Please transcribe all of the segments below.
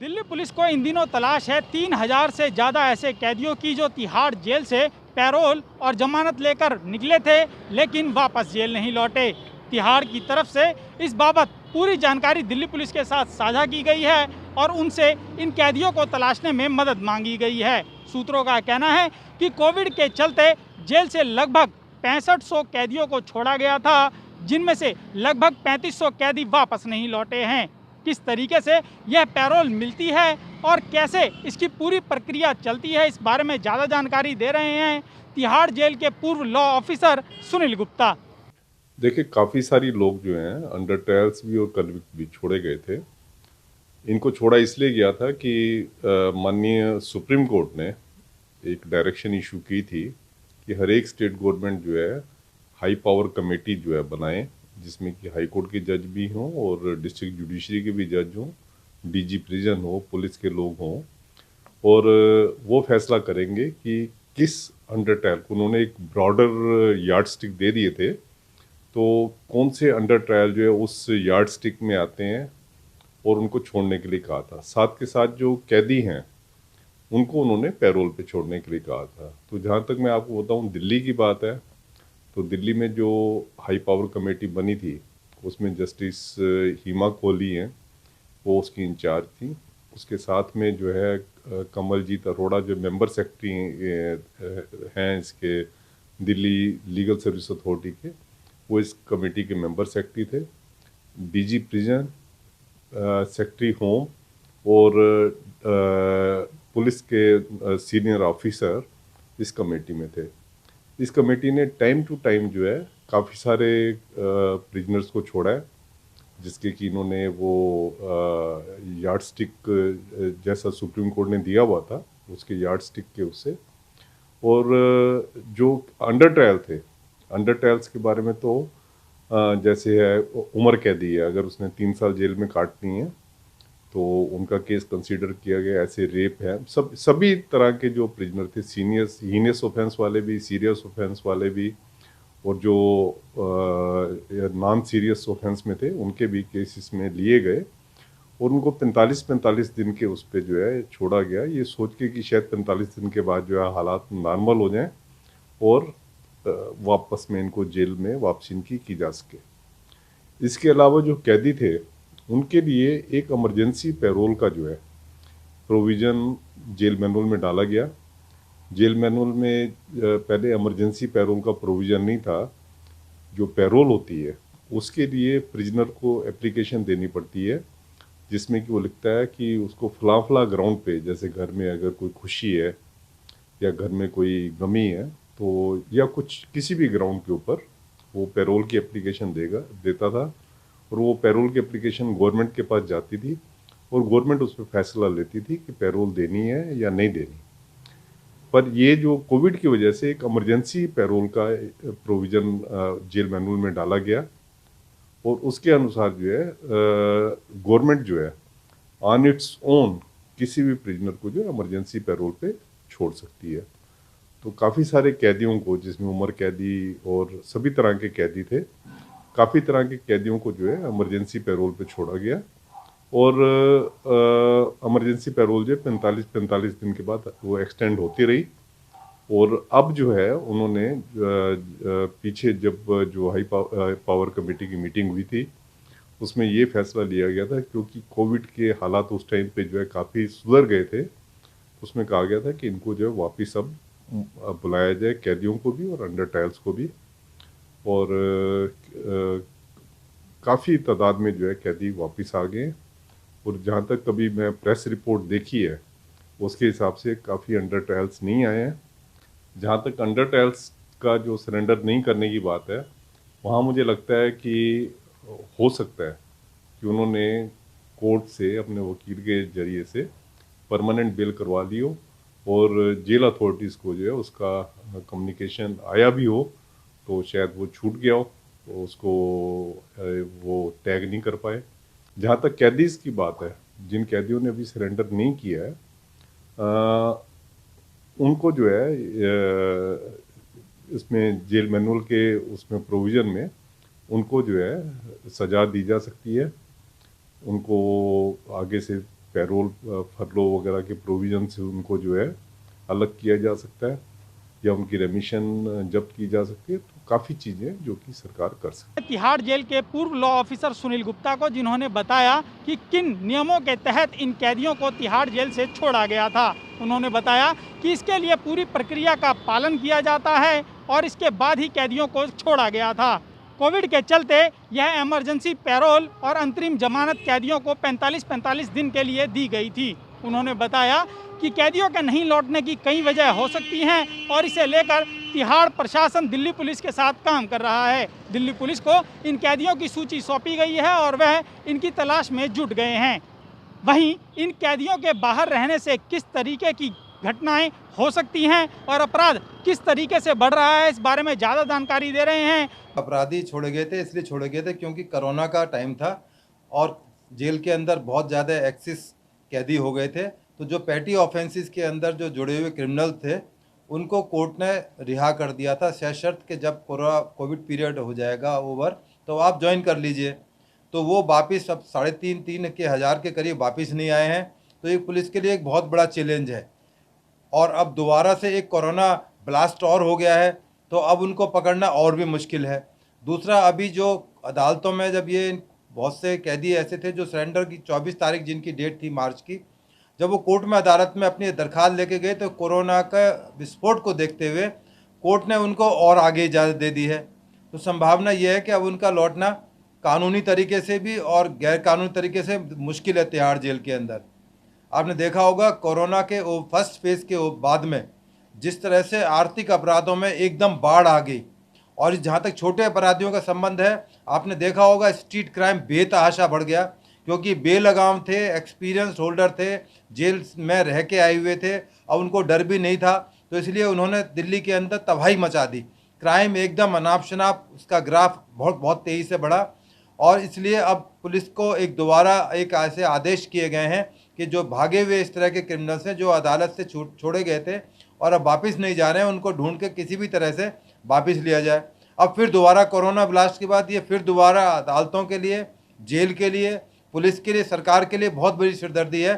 Delhi police को इन दिनों तलाश है 3,000 से ज़्यादा ऐसे कैदियों की जो तिहाड़ जेल से पैरोल और जमानत लेकर निकले थे लेकिन वापस जेल नहीं लौटे। तिहाड़ की तरफ से इस बाबत पूरी जानकारी दिल्ली पुलिस के साथ साझा की गई है और उनसे इन कैदियों को तलाशने में मदद मांगी गई है। सूत्रों का कहना है कि कोविड के चलते जेल से लगभग 6500 कैदियों को छोड़ा गया था, जिनमें से लगभग 3500 कैदी वापस नहीं लौटे हैं। किस तरीके से यह पैरोल मिलती है और कैसे इसकी पूरी प्रक्रिया चलती है, इस बारे में ज़्यादा जानकारी दे रहे हैं तिहाड़ जेल के पूर्व लॉ ऑफिसर सुनील गुप्ता। देखिए, काफ़ी सारी लोग जो हैं अंडर ट्रायल्स भी और कन्विक्ट भी छोड़े गए थे। इनको छोड़ा इसलिए गया था कि माननीय सुप्रीम कोर्ट ने एक डायरेक्शन इशू की थी कि हर एक स्टेट गवर्नमेंट जो है हाई पावर कमेटी जो है बनाए, जिसमें कि हाई कोर्ट के जज भी हों और डिस्ट्रिक्ट जुडिशरी के भी जज हों, डीजी प्रिजन हो, पुलिस के लोग हों, और वो फैसला करेंगे कि किस अंडर ट्रायल को उन्होंने एक ब्रॉडर यार्ड स्टिक दे दिए थे, तो कौन से अंडर ट्रायल जो है उस यार्ड स्टिक में आते हैं और उनको छोड़ने के लिए कहा था। साथ के साथ जो कैदी हैं उनको उन्होंने पैरोल पे छोड़ने के लिए कहा था। तो जहाँ तक मैं आपको बताऊँ, दिल्ली की बात है, तो दिल्ली में जो हाई पावर कमेटी बनी थी उसमें जस्टिस हिमा कोहली हैं, वो उसकी इंचार्ज थी। उसके साथ में जो है कमलजीत अरोड़ा जो मेंबर सेक्रेटरी हैं इसके दिल्ली लीगल सर्विस अथॉरिटी के, वो इस कमेटी के मेंबर सेक्रेटरी थे। डीजी प्रिजन, सेक्रेटरी होम और पुलिस के सीनियर ऑफिसर इस कमेटी में थे। इस कमेटी ने टाइम टू टाइम जो है काफ़ी सारे प्रिजनर्स को छोड़ा है, जिसके कि इन्होंने वो यार्ड स्टिक जैसा सुप्रीम कोर्ट ने दिया हुआ था उसके यार्ड स्टिक के उससे। और जो अंडर ट्रायल थे, अंडर ट्रायल्स के बारे में तो जैसे है उम्र कैदी है, अगर उसने 3 साल जेल में काटनी है तो उनका केस कंसीडर किया गया। ऐसे रेप है, सभी तरह के जो प्रिजनर थे, सीनियर्स हीनियस ऑफेंस वाले भी, सीरियस ऑफेंस वाले भी, और जो नॉन सीरियस ऑफेंस में थे उनके भी केसेस में लिए गए और उनको 45-45 दिन के उस पर जो है छोड़ा गया, ये सोच के कि शायद 45 दिन के बाद जो है हालात नॉर्मल हो जाएं और वापस में इनको जेल में वापसी इनकी की जा सके। इसके अलावा जो कैदी थे उनके लिए एक इमरजेंसी पैरोल का जो है प्रोविज़न जेल मैनुअल में डाला गया। जेल मैनुअल में पहले इमरजेंसी पैरोल का प्रोविज़न नहीं था। जो पैरोल होती है उसके लिए प्रिजनर को एप्लीकेशन देनी पड़ती है, जिसमें कि वो लिखता है कि उसको फला फला ग्राउंड पे, जैसे घर में अगर कोई खुशी है या घर में कोई गमी है, तो या कुछ किसी भी ग्राउंड के ऊपर वो पैरोल की एप्लीकेशन देता था और वो पैरोल की एप्लीकेशन गवर्नमेंट के पास जाती थी और गवर्नमेंट उस पर फैसला लेती थी कि पैरोल देनी है या नहीं देनी। पर ये जो कोविड की वजह से एक इमरजेंसी पैरोल का प्रोविज़न जेल मैनुअल में डाला गया और उसके अनुसार जो है गवर्नमेंट जो है ऑन इट्स ओन किसी भी प्रिजनर को जो इमरजेंसी पैरोल पे छोड़ सकती है। तो काफ़ी सारे कैदियों को, जिसमें उम्र कैदी और सभी तरह के कैदी थे, काफ़ी तरह के कैदियों को जो है इमरजेंसी पैरोल पे छोड़ा गया और इमरजेंसी पैरोल जो 45-45 दिन के बाद वो एक्सटेंड होती रही। और अब जो है उन्होंने पीछे जब जो हाई पावर कमेटी की मीटिंग हुई थी उसमें ये फैसला लिया गया था, क्योंकि कोविड के हालात उस टाइम पे जो है काफ़ी सुधर गए थे, उसमें कहा गया था कि इनको जो है वापस अब बुलाया जाए, कैदियों को भी और अंडर ट्रायल्स को भी। और काफ़ी तादाद में जो है कैदी वापस आ गए और जहाँ तक कभी मैं प्रेस रिपोर्ट देखी है उसके हिसाब से काफ़ी अंडर ट्रायल्स नहीं आए हैं। जहाँ तक अंडर ट्रायल्स का जो सरेंडर नहीं करने की बात है, वहाँ मुझे लगता है कि हो सकता है कि उन्होंने कोर्ट से अपने वकील के ज़रिए से परमानेंट बेल करवा ली हो और जेल अथॉरिटीज़ को जो है उसका कम्युनिकेशन आया भी हो, तो शायद वो छूट गया हो तो उसको वो टैग नहीं कर पाए। जहाँ तक कैदीज़ की बात है, जिन कैदियों ने अभी सरेंडर नहीं किया है, उनको जो है इसमें जेल मैनुअल के उसमें प्रोविज़न में उनको जो है सज़ा दी जा सकती है। उनको आगे से पैरोल फरलो वगैरह के प्रोविजन से उनको जो है अलग किया जा सकता है या उनकी रेमिशन जब्त की जा सकती है। तो काफ़ी चीज़ें जो कि सरकार कर सकती है। तिहाड़ जेल के पूर्व लॉ ऑफिसर सुनील गुप्ता को, जिन्होंने बताया कि किन नियमों के तहत इन कैदियों को तिहाड़ जेल से छोड़ा गया था। उन्होंने बताया कि इसके लिए पूरी प्रक्रिया का पालन किया जाता है और इसके बाद ही कैदियों को छोड़ा गया था। कोविड के चलते यह इमरजेंसी पैरोल और अंतरिम जमानत कैदियों को 45-45 दिन के लिए दी गई थी। उन्होंने बताया कि कैदियों के नहीं लौटने की कई वजह हो सकती हैं और इसे लेकर तिहाड़ प्रशासन दिल्ली पुलिस के साथ काम कर रहा है। दिल्ली पुलिस को इन कैदियों की सूची सौंपी गई है और वह इनकी तलाश में जुट गए हैं। वहीं इन कैदियों के बाहर रहने से किस तरीके की घटनाएं हो सकती हैं और अपराध किस तरीके से बढ़ रहा है, इस बारे में ज़्यादा जानकारी दे रहे हैं। अपराधी छोड़े गए थे, इसलिए छोड़े गए थे क्योंकि कोरोना का टाइम था और जेल के अंदर बहुत ज़्यादा एक्सेस कैदी हो गए थे। तो जो पैटी ऑफेंसेस के अंदर जो जुड़े हुए क्रिमिनल थे उनको कोर्ट ने रिहा कर दिया था, सशर्त कि जब कोविड पीरियड हो जाएगा ओवर तो आप ज्वाइन कर लीजिए। तो वो वापस अब 3,500 हज़ार के करीब वापस नहीं आए हैं। तो ये पुलिस के लिए एक बहुत बड़ा चैलेंज है। और अब दोबारा से एक कोरोना ब्लास्ट और हो गया है तो अब उनको पकड़ना और भी मुश्किल है। दूसरा, अभी जो अदालतों में जब ये बहुत से कैदी ऐसे थे जो सरेंडर की 24 तारीख जिनकी डेट थी मार्च की, जब वो कोर्ट में अदालत में अपनी दरख्वास्त लेके गए तो कोरोना का विस्फोट को देखते हुए कोर्ट ने उनको और आगे इजाज़त दे दी है। तो संभावना ये है कि अब उनका लौटना कानूनी तरीके से भी और गैर कानूनी तरीके से मुश्किल है। तिहाड़ जेल के अंदर आपने देखा होगा कोरोना के फर्स्ट फेज़ के बाद में जिस तरह से आर्थिक अपराधों में एकदम बाढ़ आ गई। और जहाँ तक छोटे अपराधियों का संबंध है, आपने देखा होगा स्ट्रीट क्राइम बेतहाशा बढ़ गया क्योंकि बेलगाम थे, एक्सपीरियंस होल्डर थे, जेल में रह के आए हुए थे, अब उनको डर भी नहीं था। तो इसलिए उन्होंने दिल्ली के अंदर तबाही मचा दी। क्राइम एकदम अनाप शनाप उसका ग्राफ बहुत तेज़ी से बढ़ा और इसलिए अब पुलिस को दोबारा एक ऐसे आदेश किए गए हैं कि जो भागे हुए इस तरह के क्रिमिनल्स हैं जो अदालत से छोड़े गए थे और अब वापस नहीं जा रहे हैं, उनको ढूंढ के किसी भी तरह से वापस लिया जाए। अब फिर दोबारा कोरोना ब्लास्ट के बाद ये फिर दोबारा अदालतों के लिए, जेल के लिए, पुलिस के लिए, सरकार के लिए बहुत बड़ी सिरदर्दी है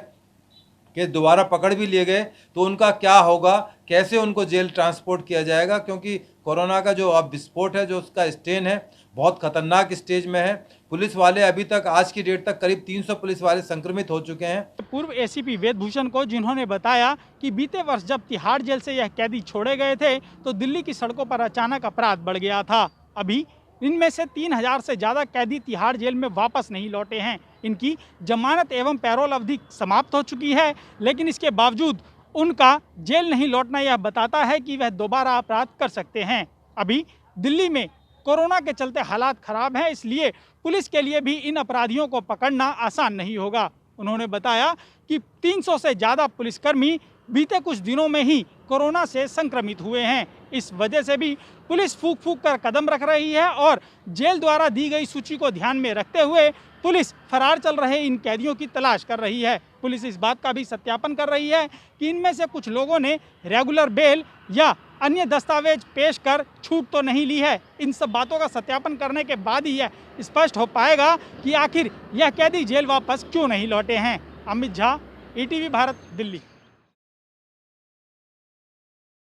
कि दोबारा पकड़ भी लिए गए तो उनका क्या होगा, कैसे उनको जेल ट्रांसपोर्ट किया जाएगा। क्योंकि कोरोना का जो अब विस्फोट है, जो उसका स्टेन है, बहुत खतरनाक स्टेज में है। पुलिस वाले अभी तक आज की डेट तक करीब 300 पुलिस वाले संक्रमित हो चुके हैं। पूर्व एसीपी वेदभूषण को, जिन्होंने बताया कि बीते वर्ष जब तिहाड़ जेल से यह कैदी छोड़े गए थे तो दिल्ली की सड़कों पर अचानक अपराध बढ़ गया था। अभी इनमें से 3,000 से ज़्यादा कैदी तिहाड़ जेल में वापस नहीं लौटे हैं। इनकी जमानत एवं पैरोल अवधि समाप्त हो चुकी है, लेकिन इसके बावजूद उनका जेल नहीं लौटना यह बताता है कि वह दोबारा अपराध कर सकते हैं। अभी दिल्ली में कोरोना के चलते हालात खराब हैं, इसलिए पुलिस के लिए भी इन अपराधियों को पकड़ना आसान नहीं होगा। उन्होंने बताया कि 300 से ज़्यादा पुलिसकर्मी बीते कुछ दिनों में ही कोरोना से संक्रमित हुए हैं। इस वजह से भी पुलिस फूंक फूंक कर कदम रख रही है और जेल द्वारा दी गई सूची को ध्यान में रखते हुए पुलिस फरार चल रहे इन कैदियों की तलाश कर रही है। पुलिस इस बात का भी सत्यापन कर रही है कि इनमें से कुछ लोगों ने रेगुलर बेल या अन्य दस्तावेज पेश कर छूट तो नहीं ली है। इन सब बातों का सत्यापन करने के बाद ही यह स्पष्ट हो पाएगा कि आखिर यह कैदी जेल वापस क्यों नहीं लौटे हैं। अमित झा, ETV भारत, दिल्ली।